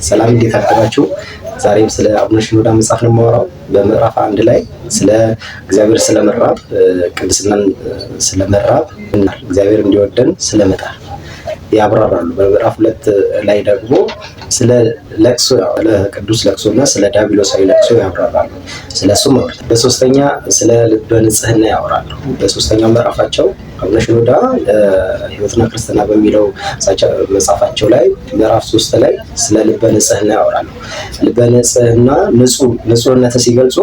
ሰላም እንዴት አደራችሁ? ዛሬም ስለ አቡነ ሽኖዳ መጽሐፍ ነው የማወራው። በምዕራፍ 1 ላይ ስለ እግዚአብሔር ስለመራብ፣ ቅድስናን ስለመራብ እና እግዚአብሔር እንዲወደን ስለመጣር ያብራራሉ። በምዕራፍ 2 ላይ ደግሞ ስለ ለቅሶ ለቅዱስ ለቅሶና ስለ ዲያብሎሳዊ ለቅሶ ያብራራሉ። ስለሱም በሶስተኛ ስለ ልበ ንጽህና ያወራሉ። በሶስተኛው ምዕራፋቸው አቡነ ሽኖዳ ሕይወትና ክርስትና በሚለው መጽሐፋቸው ላይ ምዕራፍ 3 ላይ ስለ ልበ ንጽህና ያወራሉ። ልበ ንጽህና ንጹህነትን ሲገልጹ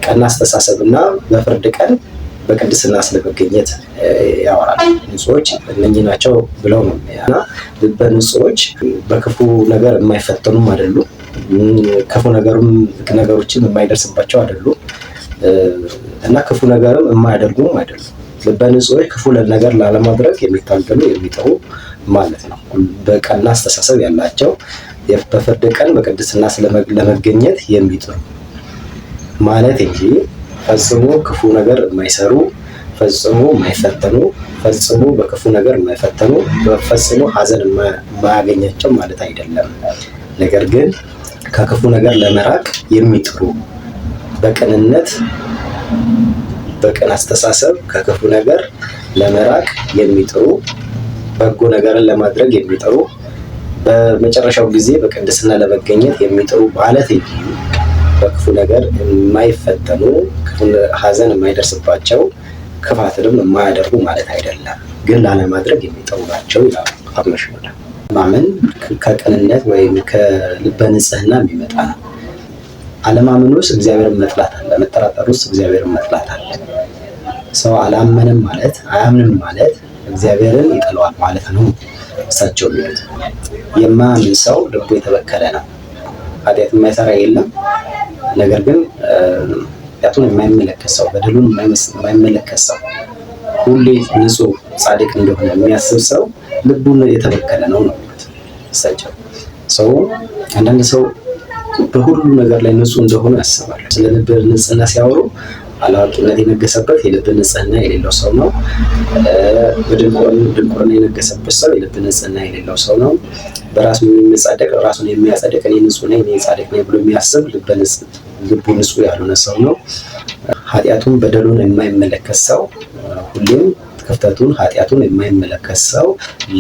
ቀና አስተሳሰብና በፍርድ ቀን በቅድስና ስለመገኘት ያወራል። ንጹዎች እነኚህ ናቸው ብለው ነው እና ልበ ንጹዎች በክፉ ነገር የማይፈተኑም አይደሉም፣ ክፉ ነገሮችን የማይደርስባቸው አይደሉም እና ክፉ ነገርም የማያደርጉም አይደሉም። ልበ ንጹዎች ክፉ ነገር ላለማድረግ የሚታገሉ የሚጥሩ ማለት ነው። በቀና አስተሳሰብ ያላቸው በፍርድ ቀን በቅድስና ለመገኘት የሚጥሩ ማለት እንጂ ፈጽሞ ክፉ ነገር የማይሰሩ፣ ፈጽሞ የማይፈተኑ፣ ፈጽሞ በክፉ ነገር የማይፈተኑ፣ ፈጽሞ ሐዘን የማያገኛቸው ማለት አይደለም። ነገር ግን ከክፉ ነገር ለመራቅ የሚጥሩ በቅንነት በቅን አስተሳሰብ ከክፉ ነገር ለመራቅ የሚጥሩ በጎ ነገርን ለማድረግ የሚጥሩ በመጨረሻው ጊዜ በቅድስና ለመገኘት የሚጥሩ ማለት እንጂ በክፉ ነገር የማይፈተኑ ሐዘን የማይደርስባቸው ክፋትንም የማያደርጉ ማለት አይደለም። ግን ላለማድረግ የሚጥሩ ናቸው ይላሉ አቡነ ሽኖዳ። ማመን ከቅንነት ወይም ከልበ ንጽህና የሚመጣ ነው። አለማመን ውስጥ እግዚአብሔርን መጥላት አለ። መጠራጠር ውስጥ እግዚአብሔርን መጥላት አለ። ሰው አላመንም ማለት አያምንም ማለት እግዚአብሔርን ይጠላዋል ማለት ነው። እሳቸው የሚሉት የማያምን ሰው ልቡ የተበከለ ነው። ኃጢአት የማይሰራ የለም። ነገር ግን ኃጢአቱን የማይመለከት ሰው፣ በደሉን የማይመለከት ሰው፣ ሁሌ ንጹህ ጻድቅ እንደሆነ የሚያስብ ሰው ልቡን የተበከለ ነው ነው እሳቸው። ሰው አንዳንድ ሰው በሁሉ ነገር ላይ ንጹህ እንደሆነ ያስባል። ስለ ልብ ንጽህና ሲያወሩ አላዋቂነት የነገሰበት የልብ ንጽህና የሌለው ሰው ነው። በድንቁርና የነገሰበት ሰው የልብ ንጽህና የሌለው ሰው ነው። በራሱ የሚመጻደቅ ራሱን የሚያጸድቅ እኔ ንጹህ ነኝ እኔ ጻድቅ ነኝ ብሎ የሚያስብ ልቡ ንጹህ ያልሆነ ሰው ነው። ኃጢአቱን በደሉን የማይመለከት ሰው፣ ሁሌም ክፍተቱን ኃጢአቱን የማይመለከት ሰው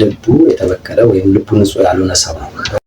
ልቡ የተበከለ ወይም ልቡ ንጹህ ያልሆነ ሰው ነው።